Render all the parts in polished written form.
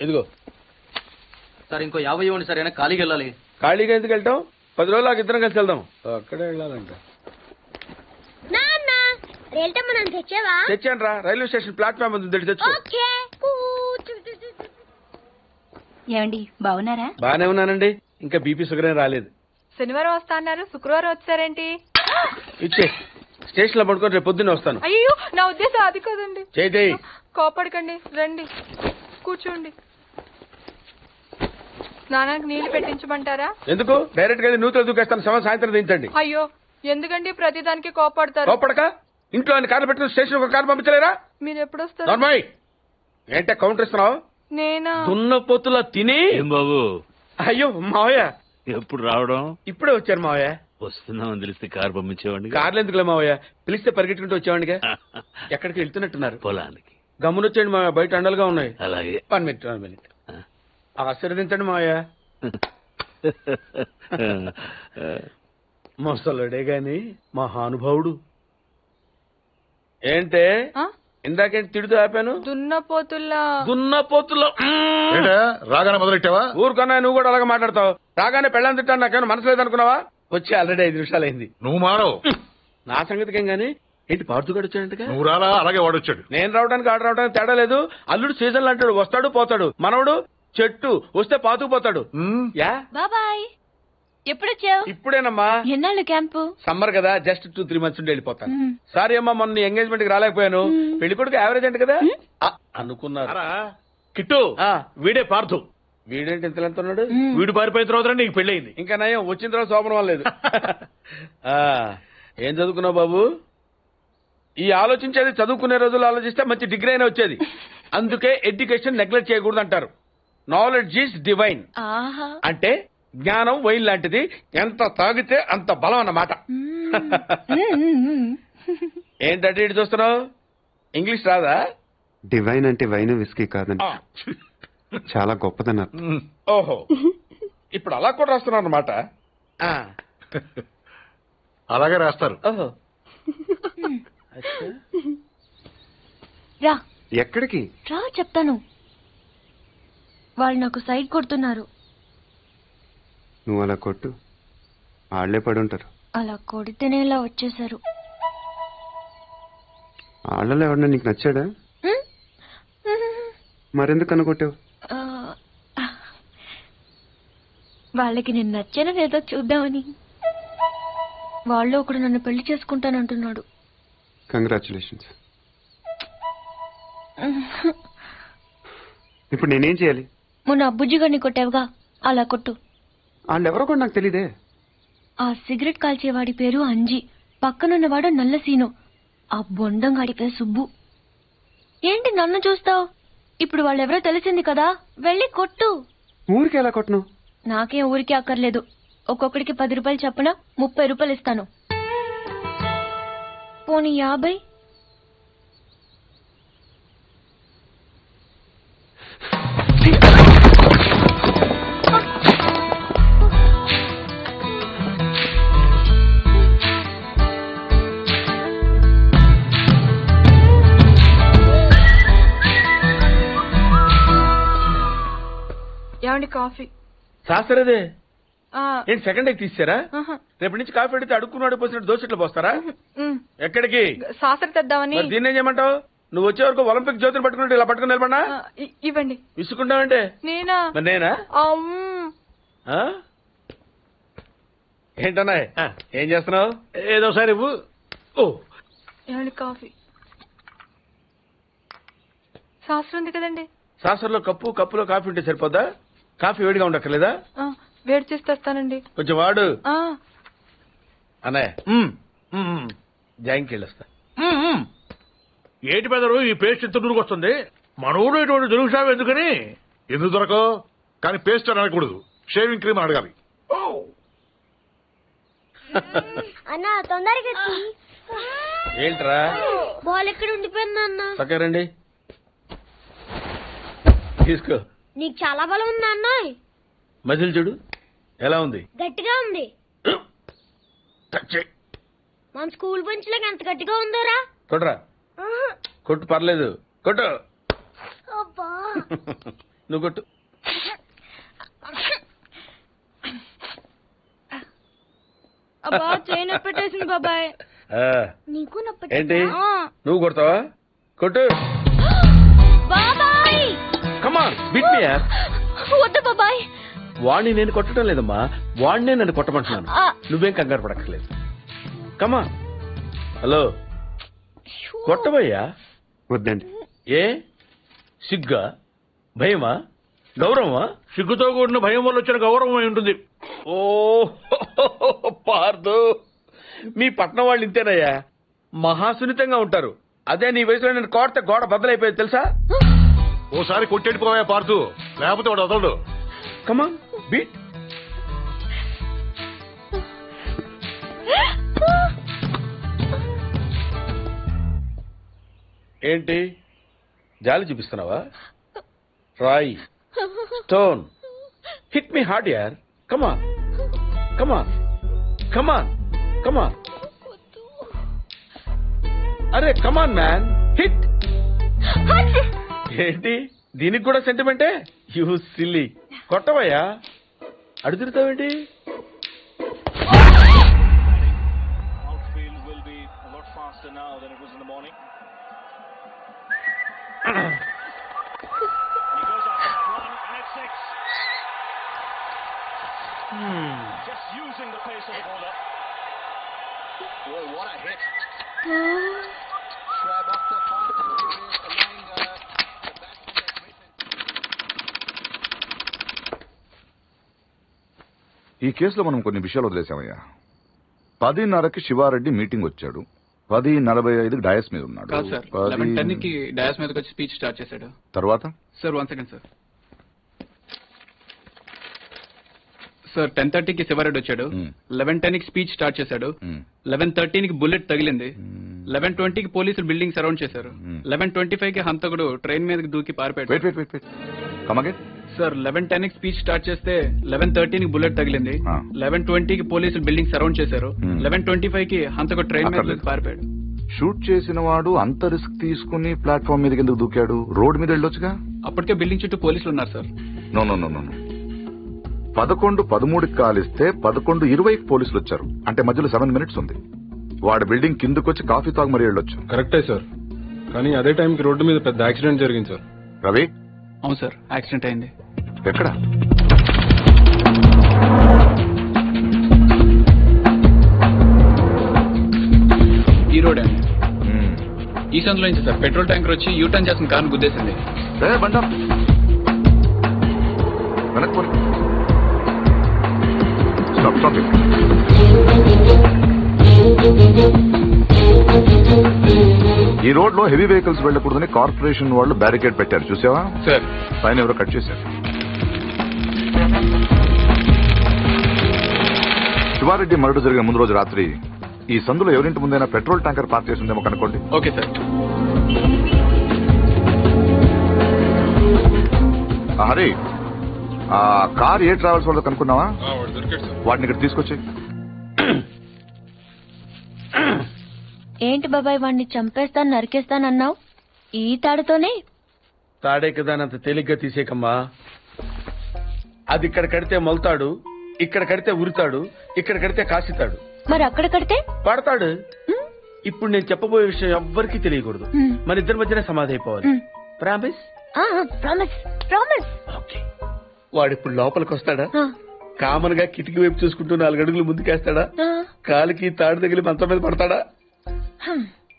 ఇదిగో సార్ ఇంకో 50 ఇవ్వండి సార్. అయినా ఖాళీకి వెళ్ళాలి. ఖాళీగా ఎందుకు వెళ్తాం? 10 రోజులు నాకు ఇద్దరం కలిసి వెళ్దాం. అక్కడే వెళ్ళాలంట. తెచ్చాను రా. రైల్వే స్టేషన్ ప్లాట్ఫామ్ ఉంది, తెచ్చుకో. ఏమండి బాగున్నారా? బానే ఉన్నానండి. ఇంకా బీపీ షుగర్ ఏం రాలేదు. శనివారం వస్తా అన్నారు, శుక్రవారం వచ్చారేంటి? ఇచ్చే స్టేషన్ లో పడుకొని రేపు పొద్దున్నే వస్తాను. అయ్యో నా ఉద్దేశం అది కాదండి. చేయి. కోపడకండి, రండి కూర్చోండి. స్నానానికి నీళ్లు పెట్టించమంటారా? ఎందుకు? డైరెక్ట్ గా నూతులు దూకేస్తాను. సాయంత్రం దించండి. అయ్యో ఎందుకండి ప్రతిదానికి కోపడతారు? కోపడక ఇంట్లో ఆయన కార్లు పెట్టుకుని స్టేషన్ ఒక కారు పంపించలేరా? మీరు ఎప్పుడు వస్తారు? నార్మల్ ఏంటే కౌంటర్ ఇస్తున్నావు? నేనా? దున్నపోతులా తిని. ఏం బాబు? అయ్యో మావయ్య ఎప్పుడు రావడం? ఇప్పుడే వచ్చారు మావయ్య. వస్తున్నామని తెలిస్తే కారు పంపించేవాడిని. కార్లు ఎందుకులే మావయ్య, పిలిస్తే పరిగెట్టుకుంటూ వచ్చేవాడిగా. ఎక్కడికి వెళ్తున్నట్టున్నారు? పొలానికి. గమ్మునొచ్చేయండి మావయ్య, బయట అండలుగా ఉన్నాయి. అలాగే. 1 మినిట్. ఆశీర్వదించండి మావయ్య. మొసలుడే గాని మహానుభావుడు. ఏంటే ఇందాకేంటి తిడుతూ ఆపాను? దున్నపోతుల్లా. రాగానే మొదలెట్టావా? ఊరుకన్నా నువ్వు కూడా అలాగే మాట్లాడతావు. రాగానే పెళ్ళని తిట్టాను, నాకేమైనా మనసు లేదనుకున్నావా? వచ్చి ఆల్రెడీ 5 నిమిషాలు అయింది. నువ్వు మారవు. నా సంగతికేం గానీ ఏంటి పాడుతుగాడు వచ్చాడంటగా? నువ్వు రాలా, అలాగే వాడొచ్చాడు. నేను రావడానికి ఆడు రావడానికి తేడా లేదు. అల్లుడు సీజన్లు అంటాడు, వస్తాడు పోతాడు. మనవడు చెట్టు వస్తే పాతుకుపోతాడు. యా బాబాయ్, ఎప్పుడొచ్చావు? ఇప్పుడేనమ్మా. ఎన్నాళ్ళు క్యాంపు? సమ్మర్ కదా, జస్ట్ 2-3 మంత్స్ ఉండి వెళ్ళిపోతాను. సారీ అమ్మా, మొన్న ఎంగేజ్మెంట్ కి రాలేకపోయాను. పెళ్లి కొడుకు యావరేజ్ అంట కదా అనుకున్నారు. కిట్టు, వీడే పార్థు. వీడేంటి ఇంత ఎంత ఉన్నాడు? వీడు పారిపోయిన తర్వాత నీకు పెళ్ళయింది. ఇంకా నయం, వచ్చిన తర్వాత శోభనం లేదు. ఏం చదువుకున్నావు బాబు? ఈ ఆలోచించేది చదువుకునే రోజులు ఆలోచిస్తే మంచి డిగ్రీ అయినా వచ్చేది. అందుకే ఎడ్యుకేషన్ నెగ్లెక్ట్ చేయకూడదు అంటారు. Knowledge is divine. అంటే జ్ఞానం వైన్ లాంటిది, ఎంత తాగితే అంత బలం అన్నమాట. ఏంటంటే ఇటు చూస్తున్నావు? ఇంగ్లీష్ రాదా? డివైన్ అంటే వైన్ విస్కీ కాదండి, చాలా గొప్పదన్నారు. ఓహో, ఇప్పుడు అలా కూడా రాస్తున్నారు అన్నమాట. అలాగే రాస్తారు. ఓహో, రా. ఎక్కడికి రా చెప్తాను. వాళ్ళు నాకు సైడ్ కొడుతున్నారు. నువ్వు అలా కొట్టు, ఆళ్లే పడి ఉంటారు. అలా కొడితేనే ఇలా వచ్చేసారు. ఆళ్ళలో ఎవరన్నా నీకు నచ్చాడా? మరెందుకు అనుకొట్టావు? వాళ్ళకి నేను నచ్చానో లేదో చూద్దామని. వాళ్ళు ఒకడు నన్ను పెళ్లి చేసుకుంటానంటున్నాడు. కంగ్రాచులేషన్స్. ఇప్పుడు నేనేం చేయాలి? మొన్న అబ్బుజ్జి గారిని కొట్టావుగా, అలా కొట్టు. వాళ్ళెవరో కూడా నాకు తెలీదే. ఆ సిగరెట్ కాల్చేవాడి పేరు అంజి, పక్కనున్నవాడు నల్ల సీను, ఆ బొండంగాడి పేరు సుబ్బు. ఏంటి నన్ను చూస్తావు? ఇప్పుడు వాళ్ళెవరో తెలిసింది కదా, వెళ్ళి కొట్టు. ఊరికి ఎలా కొట్టను? నాకేం ఊరికి అక్కర్లేదు. ఒక్కొక్కడికి 10 రూపాయలు చప్పున 30 రూపాయలు ఇస్తాను. పోనీ 50? ఏమండి కాఫీ? శాస్త్రదే ఏంటి సెకండ్ ఎగ్ తీసారా? రేపటి నుంచి కాఫీ అడిగితే అడుక్కున్నాడు పోసినట్టు దోశట్లు పోస్తారా? ఎక్కడికి? శాస్త్ర తెద్దామని. దీన్ని ఏం చేయమంటావు? నువ్వు వచ్చే వరకు ఒలింపిక్ జ్యోతిని పట్టుకున్నట్టు ఇలా పట్టుకుని నిలబడినా ఇవ్వండి. విసుకుంటావంటే? నేనా? నేనా? ఏంటన్నా ఏం చేస్తున్నావు? ఏదో సార్ ఇవ్వు. ఓ ఏమండి కాఫీ? శాస్త్రం ఉంది కదండి. శాస్త్రంలో కప్పులో కాఫీ ఉంటే సరిపోద్దా? కాఫీ వేడిగా ఉండక్కర్లేదా? వేడి చేసి తెస్తానండి. కొంచెం వాడు అన్నయ్య. జాయింకి వెళ్ళొస్తా. ఏంటి పెదరు ఈ పేస్ట్ ఎంత దూరకు వస్తుంది? మనోడు ఇటువంటి దొరుకుతావు ఎందుకని? ఎందుకు దొరకవు? కానీ పేస్ట్ అని అనకూడదు, షేవింగ్ క్రీమ్ అని అడగాలి. అన్నా తొందరగా ఏంట్రా? బాల్ ఎక్కడ ఉండిపోయింది అన్న? చక్కరండి తీసుకో. నీకు చాలా బలం ఉంది అన్న. మజిల్ చూడు ఎలా ఉంది? గట్టిగా ఉంది. మన స్కూల్ బెంచ్ లాగా ఎంత గట్టిగా ఉందోరా. కొట్రా. కొట్టు, పర్లేదు కొట్టు. నువ్వు కొట్టు. అబ్బా చైన్ పెట్టేసింది బాబాయ్. ఆ, నీకు నొప్పి ఏంటి నువ్వు కొడతావా? కొట్టు. బాబాయ్ కమాన్ బిట్ మీ యార్. వద్దు బాబాయ్. వాణ్ణి నేను కొట్టడం లేదమ్మా, వాణ్ణే నన్ను కొట్టమంటున్నాను. ఆ. నువ్వేం కంగారు పడక్కర్లేదు. కమాన్. హలో కొట్టబోయ్యా. వద్దండి. ఏ సిగ్గా, భయమా, గౌరవమా? సిగ్గుతో కూడిన భయం వల్ల వచ్చిన గౌరవం అయి ఉంటుంది. ఓ పార్దు, మీ పట్నం వాళ్ళు ఇంతేనయ్యా, మహాసున్నితంగా ఉంటారు. అదే నీ వయసులో నేను కోడితే గోడ బద్దలైపోయేది తెలుసా? ఓసారి కొట్టెడిపోయా పార్తు, లేకపోతే వాడు వదలడు. కమాన్ బీట్. ఏంటి జాలి చూపిస్తున్నావా? రాయ్ స్టోన్ హిట్ మీ హార్డ్ యార్. కమాన్ కమాన్ కమాన్ కమాన్. అరే కమాన్ మ్యాన్, హిట్. ఏంటి దీనికి కూడా సెంటిమెంటే? You silly. కొట్టవయ్యా, అడు తిరుగుతావేంటి? Outfield will be a lot faster now than it was in the morning. And he goes after that one, and it's six. Just using the pace of the bowler. Boy, what a hit. Schwab off the fast and furious, allowing the batsman that great. ఈ కేసులో మనం కొన్ని విషయాలు వదిలేసామయ్యా. 10:30కి Sivareddy meeting వచ్చాడు, 10:45కి dais మీద ఉన్నాడు. కాదు sir, 11:10కి dais మీదకి వచ్చి స్పీచ్ స్టార్ట్ చేశాడు. తర్వాత సార్ 1 సెకండ్ సార్. సార్ 10:30కి శివారెడ్డి వచ్చాడు, 11:10కి స్పీచ్ స్టార్ట్ చేశాడు, 11:13కి బుల్లెట్ తగిలింది, 11:20కి పోలీసులు బిల్డింగ్ సరౌండ్ చేశారు, 11:25కి హంతకుడు ట్రైన్ మీదకి దూకి పారిపోయాడు. Wait wait wait wait come again. Sir 11:10కి స్పీచ్ స్టార్ట్ చేస్తే 11:13కి బుల్లెట్ తగిలింది, 11:20కి పోలీసులు బిల్డింగ్ సరౌండ్ చేశారు, 11:25కి హంతకుడు ట్రైన్ మీద దూకి పారిపోయాడు. షూట్ చేసిన వాడు అంత రిస్క్ తీసుకుని ప్లాట్ఫామ్ మీదకి ఎందుకు దూకాడు? రోడ్ మీద వెళ్ళొచ్చుగా. అప్పటికే బిల్డింగ్ చుట్టూ పోలీసులు ఉన్నారు sir. No no no no 11:13కి కాలిస్తే 11:20కి పోలీసులు వచ్చారు, అంటే మధ్యలో 7 minutes ఉంది. వాడు బిల్డింగ్ కిందకొచ్చి కాఫీ తాగు మరీ వెళ్ళొచ్చు. కరెక్టే సార్, కానీ అదే టైంకి రోడ్డు మీద పెద్ద యాక్సిడెంట్ జరిగింది సార్. రవి? అవును సార్, యాక్సిడెంట్ అయింది. ఎక్కడ? ఈ రోడ్ అండి. ఈ సందులో నుంచి సార్ పెట్రోల్ ట్యాంకర్ వచ్చి యూటర్న్ చేసిన కారు గుద్దేసింది. బండా వెనక్కి పోనీ. Stop stop. ఈ రోడ్ లో హెవీ వెహికల్స్ వెళ్ళకూడదని కార్పొరేషన్ వాళ్ళు బ్యారికేడ్ పెట్టారు, చూసావా? సార్ పైన ఎవరో కట్ చేశారు. శివారెడ్డి మరణ జరిగిన ముందు రోజు రాత్రి ఈ సందులో ఎవరింటి ముందైనా పెట్రోల్ ట్యాంకర్ పార్క్ చేసి ఉందేమో కనుక్కోండి. Okay sir. హరి, ఆ కార్ ఏ ట్రావెల్స్ వాళ్ళతో కనుక్కున్నావా? వాటిని ఇక్కడ తీసుకొచ్చి. ఏంటి బాబాయ్ వాడిని చంపేస్తాను నరికేస్తానన్నావు? ఈ తాడుతోనే? తాడే కదా అంత తేలిగ్గా తీసేకమ్మా. అది ఇక్కడ కడితే మొలతాడు, ఇక్కడ కడితే ఉరుతాడు, ఇక్కడ కడితే కాసితాడు. మరి అక్కడ కడితే పడతాడు. ఇప్పుడు నేను చెప్పబోయే విషయం ఎవ్వరికీ తెలియకూడదు. మన ఇద్దరి మధ్యనే సమాధి అయిపోవాలి. ప్రామిస్? Promise promise. ఓకే. వాడు ఇప్పుడు లోపలికి వస్తాడా? కామన్ గా కిటికీ వైపు చూసుకుంటూ 4 అడుగులు ముందుకేస్తాడా? కాలికి తాడు తగిలి మంచం మీద పడతాడా?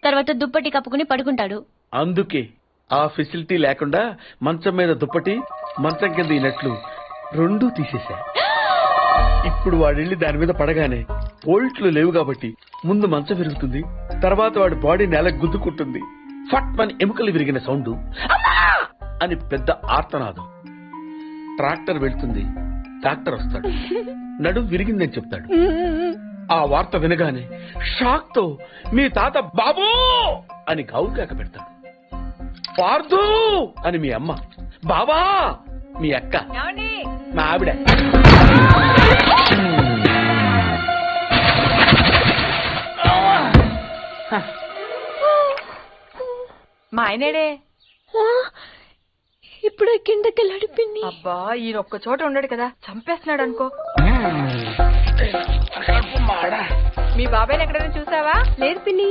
తర్వాత దుప్పటి కప్పుకుని పడుకుంటాడు. అందుకే ఆ ఫెసిలిటీ లేకుండా మంచం మీద దుప్పటి, మంచం కింద ఈ నట్లు రెండూ తీసేశా. ఇప్పుడు వాడెళ్ళి దాని మీద పడగానే ఓల్ట్లు లేవు కాబట్టి ముందు మంచం విరుగుతుంది, తర్వాత వాడి బాడీ నేల గుద్దుకుంటుంది. ఫట్ మన ఎముకలు విరిగిన సౌండ్, అని పెద్ద ఆర్తనాదం. ట్రాక్టర్ వెళ్తుంది, డాక్టర్ వస్తాడు, నడుం విరిగిందని చెప్తాడు. ఆ వార్త వినగానే షాక్ తో మీ తాత బాబూ అని గౌకేక పెడతాడు. పార్దు అని మీ అమ్మ, బాబా మీ అక్క, మా ఆవిడ. మా ఆయనేడే? ఇప్పుడు కిందకెళ్ళాడు పిన్ని. అబ్బా ఈయన ఒక్క చోట ఉండడు కదా, చంపేస్తున్నాడు అనుకో. మీ బాబాయ్ని ఎక్కడైనా చూసావా? లేదు పిన్ని.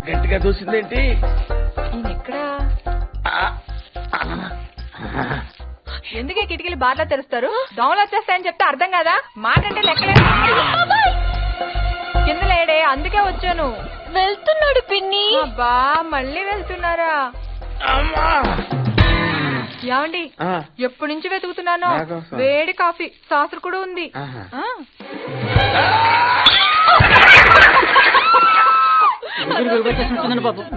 గట్టిగా చూసిందేంటి? ఈయన ఎక్కడా? ఎందుకే కిటికీలు బార్లా తెరుస్తారు? దోమలు వచ్చేస్తాయని చెప్తే అర్థం కాదా? మాటంటే లెక్కలేదు. కింద లేడే, అందుకే వచ్చాను. వెళ్తున్నాడు పిన్ని. అబ్బా మళ్ళీ వెళ్తున్నారా? ఏమండి, ఎప్పటి నుంచి వెతుకుతున్నాను. వేడి కాఫీ, సాసరు కూడా ఉంది.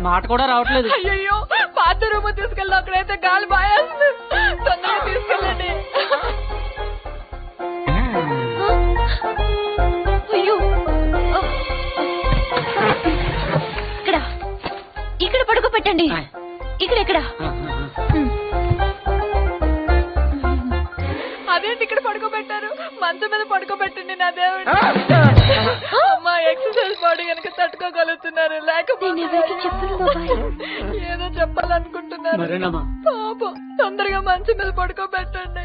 మాట కూడా రావట్లేదు. అయ్యో పాత రూమ్ తీసుకెళ్ళి అక్కడైతే గాలి బాయేస్తుంది. తొందరగా తీసుకెళ్ళండి. అయ్యో ఇక్కడ పడుకోబెట్టండి. ఇక్కడ అదేంటి ఇక్కడ పడుకోబెట్టారు? మంచం మీద పడుకోబెట్టండి నా దేవుడు. అమ్మా ఎక్సర్సైజ్ బాడీ కనుక తట్టుకోగలుగుతున్నారు, లేకపోతే ఏదో చెప్పాలనుకుంటున్నారు. పాపం తొందరగా మంచం మీద పడుకోబెట్టండి.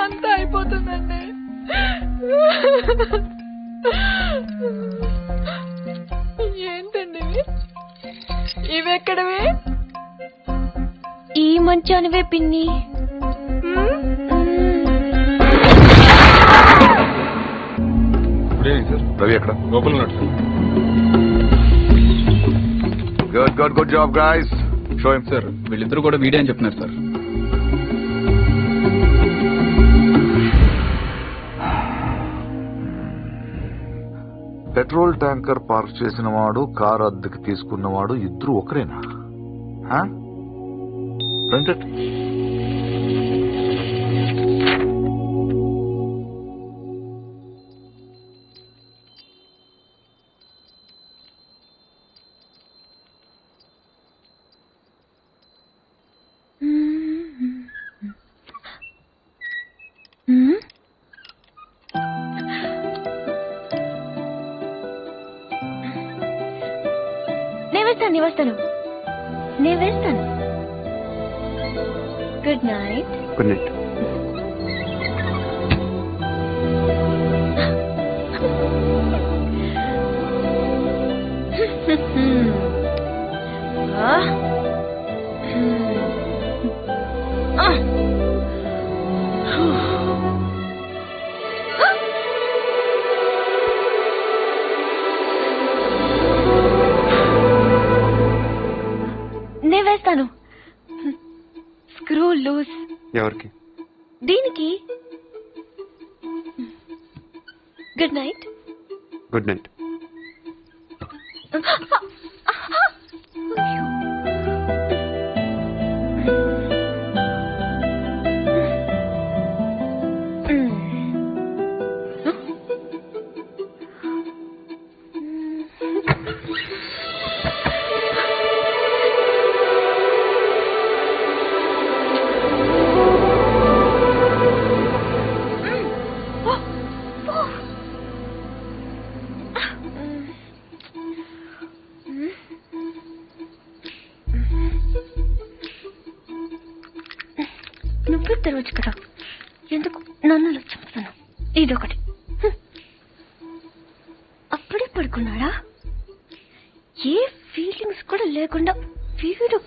అంతా అయిపోతుందండి. ఏంటండి ఇవెక్కడవి? ఈ మంచానివే పిన్ని. రవి ఎక్కడ? లోపల ఉన్నాడు sir. Good job guys. Show him. Sir వీళ్ళిద్దరూ కూడా వీడే అని చెప్తున్నారు సార్. పెట్రోల్ ట్యాంకర్ పార్క్ చేసిన వాడు, కార్ అద్దెకి తీసుకున్నవాడు ఇద్దరు ఒకరేనా? నేను వేస్తాను. Good night. Good night. నేను వేస్తాను. Screw loose. ఎవరికి? దీనికి. Good night. Good night. నువ్వే తెరవచ్చు కదా, ఎందుకు నన్ను చంపుతాను? ఇదొకటి. అప్పుడే పడుకున్నాడా? ఏ ఫీలింగ్స్ కూడా లేకుండా వీడు.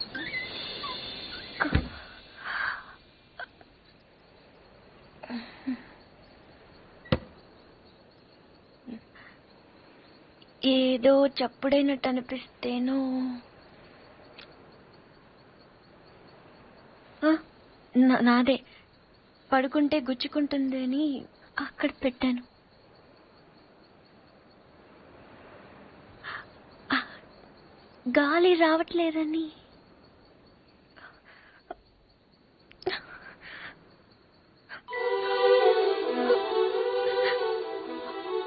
ఏదో చప్పుడైనట్టు అనిపిస్తేనో. నాదే. పడుకుంటే గుచ్చుకుంటుంది అని అక్కడ పెట్టాను. గాలి రావట్లేదని.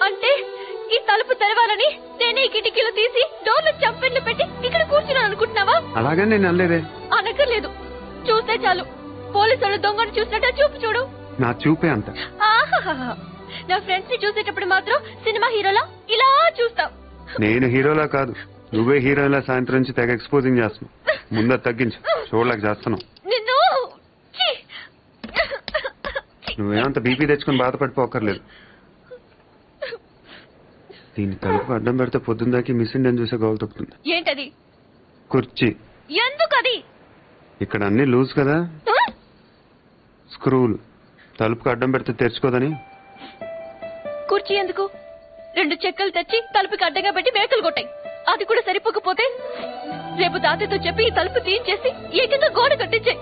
అంటే ఈ తలుపు తెరవాలని నేనే ఈ కిటికీలు తీసి డోర్లు చంపెన్లు పెట్టి ఇక్కడ కూర్చున్నాను అనుకుంటున్నావా? అలాగే నేను అనలేదే. అనక్కర్లేదు, చూస్తే చాలు. పోలీసులు దొంగను చూసినట్టు చూపు చూడు. నా చూపే అంత. నా ఫ్రెండ్స్ ని చూసేటప్పుడు మాత్రం సినిమా హీరోలా ఇలా చూస్తావు. నేను హీరోలా కాదు, నువ్వే హీరోలా సాయంత్రం నుంచి తెగ ఎక్స్పోజింగ్ చేస్తున్నావు. ముందు అది తగ్గించు, చూడలేక చేస్తున్నావు. నిన్ను ఛీ! నువ్వేమంత బీపీ తెచ్చుకొని బాధపడిపోకర్లేదు. దీన్ని తలుపు అడ్డం పెడితే పొద్దున్నదాకి మిషన్ అని చూసే గోలు తప్పుతుంది. ఏంటది? కుర్చీ. ఎందుకది? ఇక్కడ అన్ని లూజ్ కదా, స్క్రూలు. తలుపుకు అడ్డం పెడితే తెరుచుకోదని. కుర్చీ ఎందుకు? 2 చెక్కలు తెచ్చి తలుపుకి అడ్డంగా పెట్టి మేకలు కొట్టాయి. అది కూడా సరిపోకపోతే రేపు తాతయ్యతో చెప్పి ఈ తలుపు తీయించేసి ఏకంగా గోడ కట్టించే.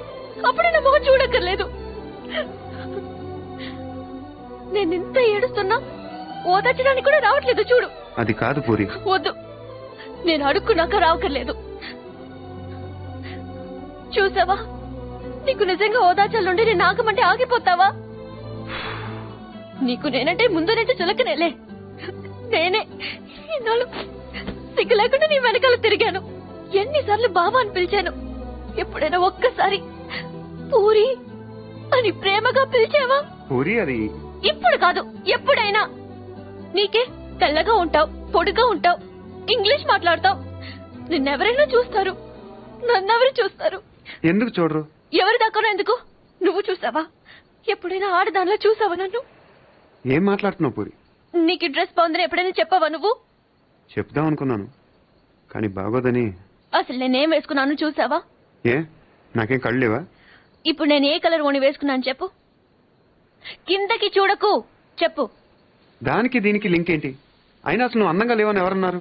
అప్పుడే నా మొహం చూడక్కర్లేదు. నేనింత ఏడుస్తున్నా ఓదార్చడానికి కూడా రావట్లేదు చూడు. అది కాదు పూరి. వద్దు, నేను అడుక్కున్నాక రావక్కర్లేదు. చూసావా, నీకు నిజంగా ఓదార్చాలుండి నేను ఆగమంటే ఆగిపోతావా? నీకు నేనంటే ముందునైతే చులకనేలే. నేనే ఇన్నాళ్ళు సిగ్గు లేకుండా నీ వెనకాల తిరిగాను. ఎన్నిసార్లు బావ అని పిలిచాను. ఎప్పుడైనా ఒక్కసారి పూరి అని ప్రేమగా పిలిచావా? పూరి అది ఇప్పుడు కాదు, ఎప్పుడైనా. నీకే తెల్లగా ఉంటావు, పొడిగా ఉంటావు, ఇంగ్లీష్ మాట్లాడతావు. నిన్నెవరైనా చూస్తారు, నన్నెవరు చూస్తారు? ఎందుకు చూడరు? ఎవరి దాకా ఎందుకు? నువ్వు చూసావా? ఎప్పుడైనా ఆడదానిలో చూసావా నన్ను? ఏం మాట్లాడుతున్నావు పూరి? నీకు డ్రెస్ బాగుందని ఎప్పుడైనా చెప్పావా నువ్వు? చెప్దాం అనుకున్నాను, కానీ బాగోదని. అసలు నేనేం వేసుకున్నాను చూసావా? ఏ, నాకేం కళ్ళు లేవా? ఇప్పుడు నేను ఏ కలర్ ఓని వేసుకున్నాను చెప్పు. కిందకి చూడకు, చెప్పు. దానికి దీనికి లింక్ ఏంటి? అయినా అసలు నువ్వు అందంగా లేవని ఎవరన్నారు?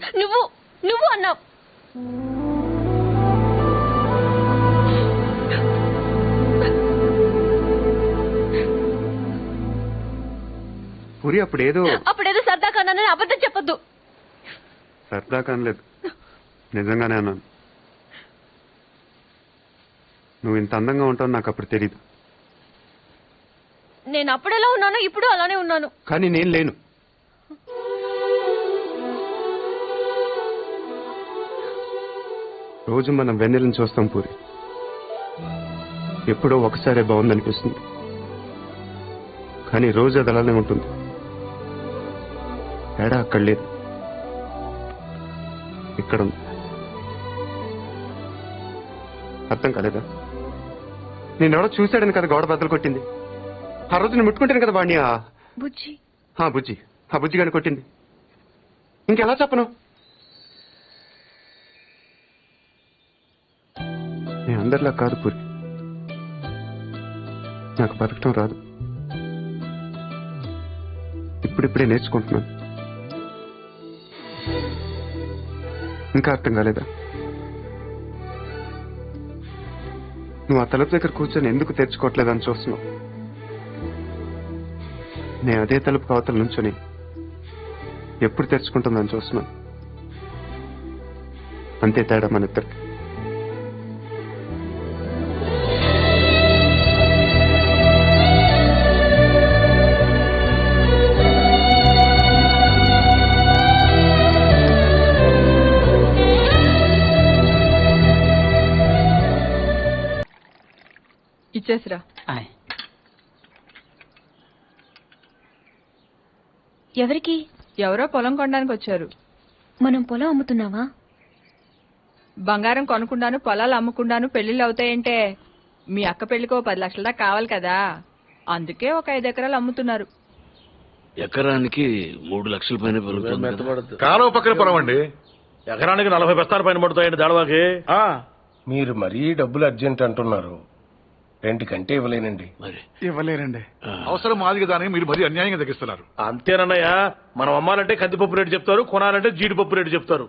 నువ్వు అన్నావు. పూరి అప్పుడేదో సరదా కన్నానని అబద్ధం చెప్పొద్దు. సరదా కానలేదు, నిజంగానే అన్నాను. నువ్వు ఇంత అందంగా ఉంటావు నాకు అప్పుడు తెలీదు. నేను అప్పుడెలా ఉన్నానో ఇప్పుడు అలానే ఉన్నాను. కానీ నేను లేను. రోజు మనం వెన్నెలను చూస్తాం పూరి. ఎప్పుడో ఒకసారి బాగుందనిపిస్తుంది, కానీ రోజు అది అలానే ఉంటుంది. తేడా అక్కడ లేదు, ఇక్కడ ఉంది. అర్థం కాలేదా? నేనెవడో చూశాడని కదా గోడ బద్దలు కొట్టింది. ఆ రోజు నేను ముట్టుకుంటాను కదా వాడిని. బుజ్జి బుజ్జి, ఆ బుజ్జి గాని కొట్టింది. ఇంకెలా చెప్పను? నేను అందరిలా కాదు పూరి, నాకు బతకటం రాదు. ఇప్పుడిప్పుడే నేర్చుకుంటున్నాను. ఇంకా అర్థం కాలేదా? నువ్వు ఆ తలుపు దగ్గర కూర్చొని ఎందుకు తెరుచుకోవట్లేదని చూస్తున్నావు. నేను అదే తలుపు అవతల నుంచొని ఎప్పుడు తెరుచుకుంటుందని చూస్తున్నాను. అంతే తేడా మన ఇద్దరికి. ఇచ్చేసిరా. ఎవరికి? ఎవరో పొలం కొనడానికి వచ్చారు. మనం పొలం అమ్ముతున్నావా? బంగారం కొనుక్కున్నాను, పొలాలు అమ్ముకున్నాను, పెళ్లిళ్ళు అవుతాయంటే మీ అక్క పెళ్లికో 10 లక్షల దాకా కావాలి కదా, అందుకే ఒక 5 ఎకరాలు అమ్ముతున్నారు. ఎకరానికి 3 లక్షల పైన పెరుగుతుంది. కాలువ పక్కన పొలం అండి. ఎకరానికి 40 బస్తాల పైన పడుతాయండి దాడవాకి. మీరు మరీ డబ్బులు అర్జెంట్ అంటున్నారు. 2 కంటే ఇవ్వలేనండి. మరి ఇవ్వలేరండి. అవసరం మాది కదా అని మీరు మరీ అన్యాయంగా తగ్గిస్తున్నారు. అంతేనన్నయ్య, మనం అమ్మాలంటే కందిపప్పు రేటు చెప్తారు, కొనాలంటే జీడిపప్పు రేటు చెప్తారు.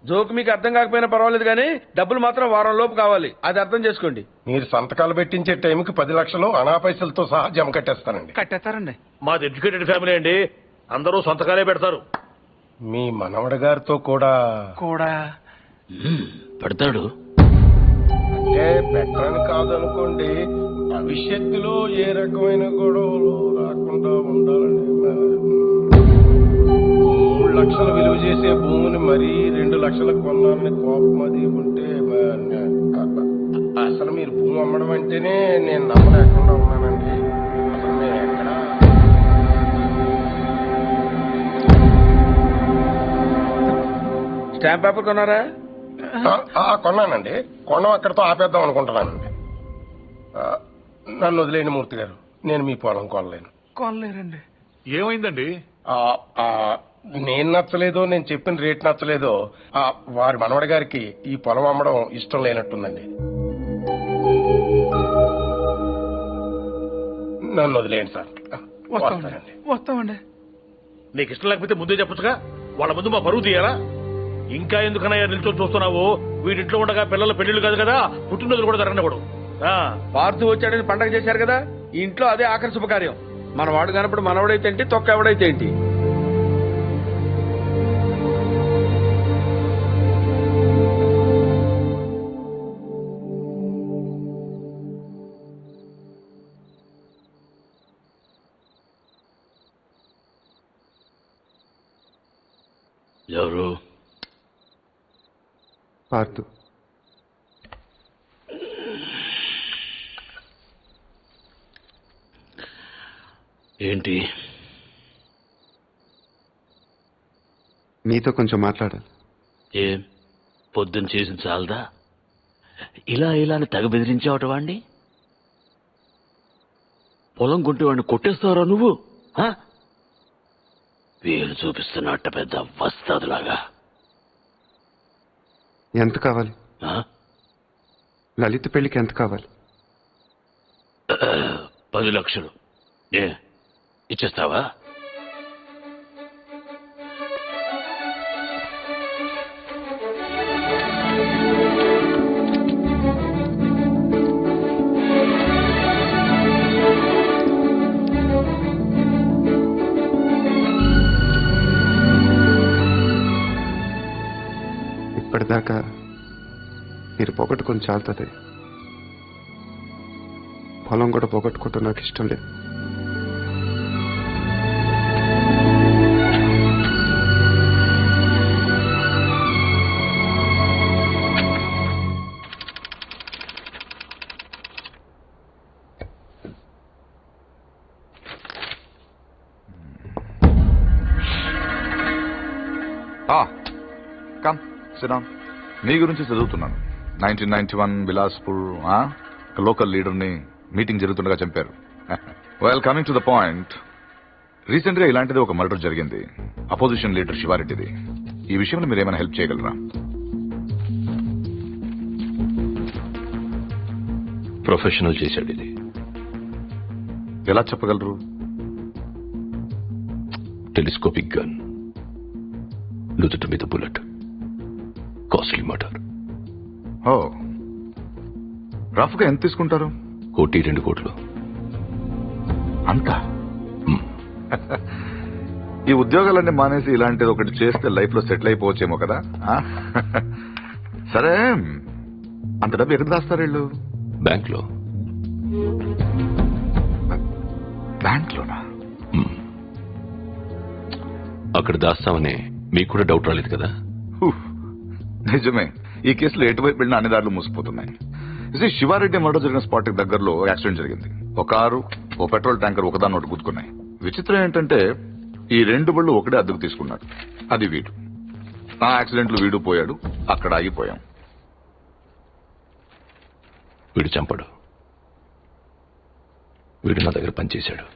జోక్ మీకు అర్థం కాకపోయినా పర్వాలేదు, కానీ డబ్బులు మాత్రం వారం లోపు కావాలి, అది అర్థం చేసుకోండి. మీరు సంతకాలు పెట్టించే టైంకి 10 లక్షలు అనా పైసలతో సహా జమ కట్టేస్తానండి. కట్టేస్తారండి. మాది ఎడ్యుకేటెడ్ ఫ్యామిలీ అండి, అందరూ సొంతకాలే పెడతారు. మీ మనవడ గారితో కూడా పెడతాడు. అంటే పెట్టని కాదనుకోండి, భవిష్యత్తులో ఏ రకమైన గొడవలు రాకుండా ఉండాలని. 3 లక్షలు విలువ చేసే భూమిని మరీ 2 లక్షలకు కొనాలని కోపం అది ఉంటే అసలు మీరు భూమి అమ్మడం అంటేనే నేను నమ్మలేకుండా ఉన్నానండి. అసలు మేము ఎక్కడ స్టాంప్ పేపర్ కొన్నారా? కొన్నానండి. కొనం అక్కడితో ఆపేద్దాం అనుకుంటున్నానండి. నన్ను వదిలేని మూర్తి గారు, నేను మీ పొలం కొనలేను. కొనలేరండి. ఏమైందండి? నేను నచ్చలేదో, నేను చెప్పిన రేట్ నచ్చలేదో వారి మనవడి గారికి ఈ పొలం అమ్మడం ఇష్టం లేనట్టుందండి. నన్ను వదిలేయండి సార్. వస్తామండి. నీకు ఇష్టం లేకపోతే ముందే చెప్పొచ్చుగా. వాళ్ళ ముందు మా పరువు తీయాలా? ఇంకా ఎందుకన్నా నిల్చొని చూస్తున్నావు? వీడింట్లో ఉండగా పిల్లల పెళ్లిళ్ళు కాదు కదా, పుట్టినరోజులు కూడా జరగనివ్వడు. పార్థు వచ్చాడని పండగ చేశారు కదా, ఈ ఇంట్లో అదే ఆఖరి శుభకార్యం. మన వాడు కానప్పుడు మనవడైతే ఏంటి, తొక్క ఎవడైతే ఏంటి. ఎవరు? పార్థు. ఏంటి? మీతో కొంచెం మాట్లాడాలి. ఏం పొద్దున్న చేసిన చాలదా? ఇలా అని తెగ బెదిరించావట వాణ్ణి. పొలం కొంటే వాడిని కొట్టేస్తావరా నువ్వు? వీలు చూపిస్తున్నట్ట పెద్ద వస్తాదులాగా. ఎంత కావాలి? లలిత పెళ్లికి ఎంత కావాలి? 10 లక్షలు. ఇచ్చేస్తావా? ఇప్పటిదాకా మీరు పోగొట్టుకొని చాలుతుంది. పొలం కూడా పోగొట్టుకుంటూ నాకు ఇష్టం లేదు. Come SIT down. మీ గురించి చదువుతున్నాను. 1991 బిలాస్పూర్ లోకల్ లీడర్ని మీటింగ్ జరుగుతుండగా చంపారు. Well, coming to the point, recent గా ఇలాంటిది ఒక మర్డర్ జరిగింది, అపోజిషన్ లీడర్ శివారెడ్డిది. ఈ విషయంలో మీరు ఏమైనా హెల్ప్ చేయగలరా? ప్రొఫెషనల్ చేశాడు ఇది. ఎలా చెప్పగలరు? టెలిస్కోపిక్ గన్, నుదుటి మీద బుల్లెట్, కాస్ట్లీ మర్డర్. ఓ, రఫ్ గా ఎంత తీసుకుంటారు? 1-2 కోట్లు. అంతా? ఈ ఉద్యోగాలన్నీ మానేసి ఇలాంటిది ఒకటి చేస్తే లైఫ్ లో సెటిల్ అయిపోవచ్చేమో కదా. సరే, అంత డబ్బు ఎక్కడ దాస్తారు వీళ్ళు? బ్యాంక్ లో. బ్యాంక్ లోనా? అక్కడ దాస్తామని మీకు కూడా డౌట్ రాలేదు కదా? నిజమే, ఈ కేసులో ఎటువైపు వెళ్ళిన అన్ని దారులు మూసిపోతున్నాయి. శివారెడ్డి మర్డర్ జరిగిన స్పాట్ దగ్గరలో యాక్సిడెంట్ జరిగింది. ఒక కారు, ఓ పెట్రోల్ ట్యాంకర్ ఒకదాన్ని ఒకటి గుద్దుకున్నాయి. విచిత్రం ఏంటంటే ఈ 2 బళ్ళు ఒకటే అద్దెకు తీసుకున్నాడు. అది వీడు. ఆ యాక్సిడెంట్ లో వీడు పోయాడు, అక్కడ ఆగిపోయాం. వీడు చంపడు. వీడు నా దగ్గర పనిచేశాడు.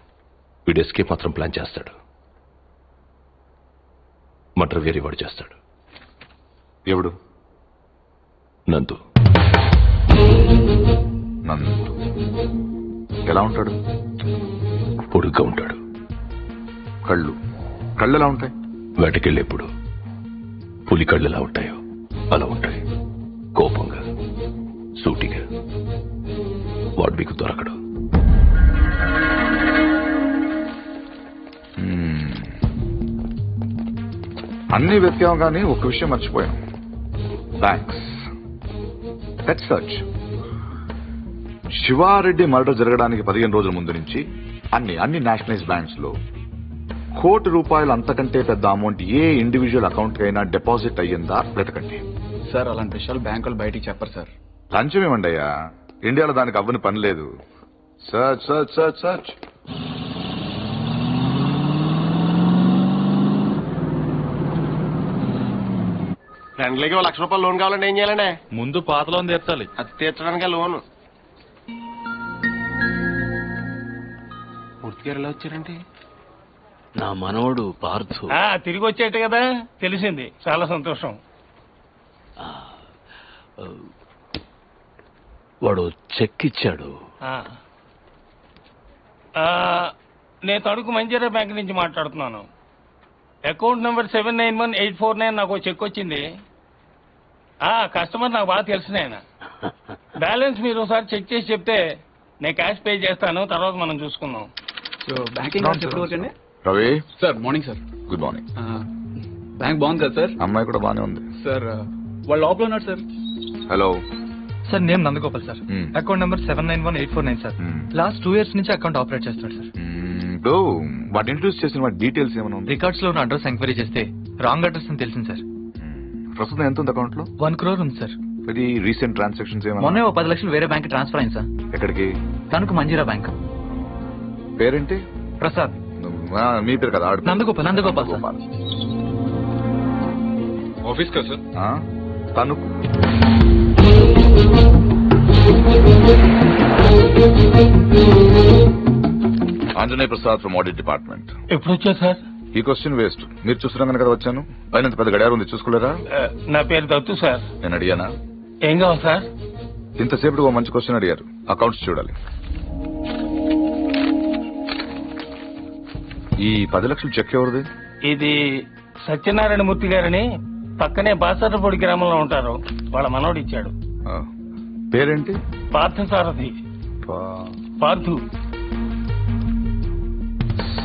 వీడు ఎస్కేప్ మాత్రం ప్లాన్ చేస్తాడు. మర్డర్ వేరే వాడు చేస్తాడు. ఎవడు? నందు. నందు ఎలా ఉంటాడు? పొడుగ్గా ఉంటాడు. కళ్ళు ఎలా ఉంటాయి? వేటకెళ్ళేప్పుడు పులి కళ్ళు ఎలా ఉంటాయో అలా ఉంటాయి. కోపంగా, సూటిగా. వాడు మీకు దొరకడు. అన్ని వెతికాం కానీ ఒక విషయం మర్చిపోయాం. Banks. Let's search. Sivareddy murder జరగడానికి 15 రోజుల ముందు నుంచి అన్ని నేషనలైజ్ బ్యాంక్స్ లో ₹1,00,00,000 అంతకంటే పెద్ద అమౌంట్ ఏ ఇండివిజువల్ అకౌంట్ కైనా డిపాజిట్ అయ్యిందా వెతకండి. సార్, అలాంటి విషయాలు బ్యాంకులు బయటికి చెప్పరు సార్. లంచం ఏమండి అయ్యా, ఇండియాలో దానికి అవ్వని పని లేదు. Search search search search. ఫ్రెండ్లకి ₹1,00,000 లోన్ కావాలంటే ఏం చేయాలండి? ముందు పాత లోన్ తీర్చాలి. అది తీర్చడానికి లోన్. పూర్తిగా ఎలా వచ్చారండి? నా మనవడు పార్థు తిరిగి వచ్చేట కదా, తెలిసింది. చాలా సంతోషం. వాడు చెక్ ఇచ్చాడు. నేను తణుకు మంజీరా బ్యాంక్ నుంచి మాట్లాడుతున్నాను. అకౌంట్ నెంబర్ 791849 నాకు చెక్ వచ్చింది. కస్టమర్ నాకు బాగా తెలిసిన ఆయన. బ్యాలెన్స్ మీరు ఒకసారి చెక్ చేసి చెప్తే నేను క్యాష్ పే చేస్తాను, తర్వాత మనం చూసుకుందాం. సో బ్యాంకింగ్ ఎప్పుడు వరకు అండి? Ravi sir morning sir. Good morning. Bank బాగుంది కదా సార్? అమ్మాయి కూడా బానే ఉంది సార్. వాళ్ళు లోపల ఉన్నారు సార్. హలో సార్, నేను Nandagopal sir. Account number 791849 sir. Last 2 years నుంచి అకౌంట్ ఆపరేట్ చేస్తాడు సార్. ఇప్పుడు వాటి ఇంట్రడ్యూస్ చేసిన వాటి డీటెయిల్స్ ఏమైనా ఉంది? రికార్డ్స్ లో ఉన్న అడ్రస్ ఎంక్వైరీ చేస్తే రాంగ్ అడ్రస్ అని తెలిసింది సార్. ప్రస్తుతం ఎంత ఉంది అకౌంట్ లో? 1 crore ఉంది సార్. ఇది రీసెంట్ ట్రాన్సాక్షన్స్ ఏమైనా? మొన్నే 10 లక్షలు వేరే బ్యాంక్ ట్రాన్స్ఫర్ అయింది సార్. ఎక్కడికి? తణుకు మంజీరా బ్యాంక్. పేరేంటి? ప్రసాద్. మీ పేరు కదా? నందగోపాల్ సార్. ఆఫీస్ కదా sir? Tanuku. Anjaneya Prasad from audit department. ఎప్పుడు వచ్చా సార్? ఈ క్వశ్చన్ వేస్ట్. మీరు చూస్తున్నాం కదా వచ్చాను. పైన పెద్ద గడియారం ఉంది, చూసుకోలేరా? నా పేరు దత్తు సార్. నేను అడిగానా? ఏం కావాలి సార్? ఇంతసేపు ఓ మంచి క్వశ్చన్ అడిగారు. అకౌంట్స్ చూడాలి. ఈ 10 లక్షలు చెక్ ఎవరిది? ఇది సత్యనారాయణ మూర్తి గారని పక్కనే బాసర్లపూడి గ్రామంలో ఉంటారు. వాళ్ళ మనోడు ఇచ్చాడు. పేరేంటి? పార్థసారథి. పార్థు.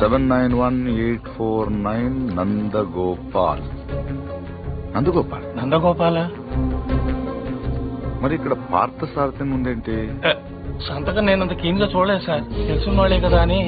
791849 నందగోపాల్. నందగోపాల? మరి ఇక్కడ పార్థసారథి ఉందేంటి? సంతకం నేనంత కీన్ గా చూడలేదు సార్. తెలుసున్న వాళ్ళే కదా అని.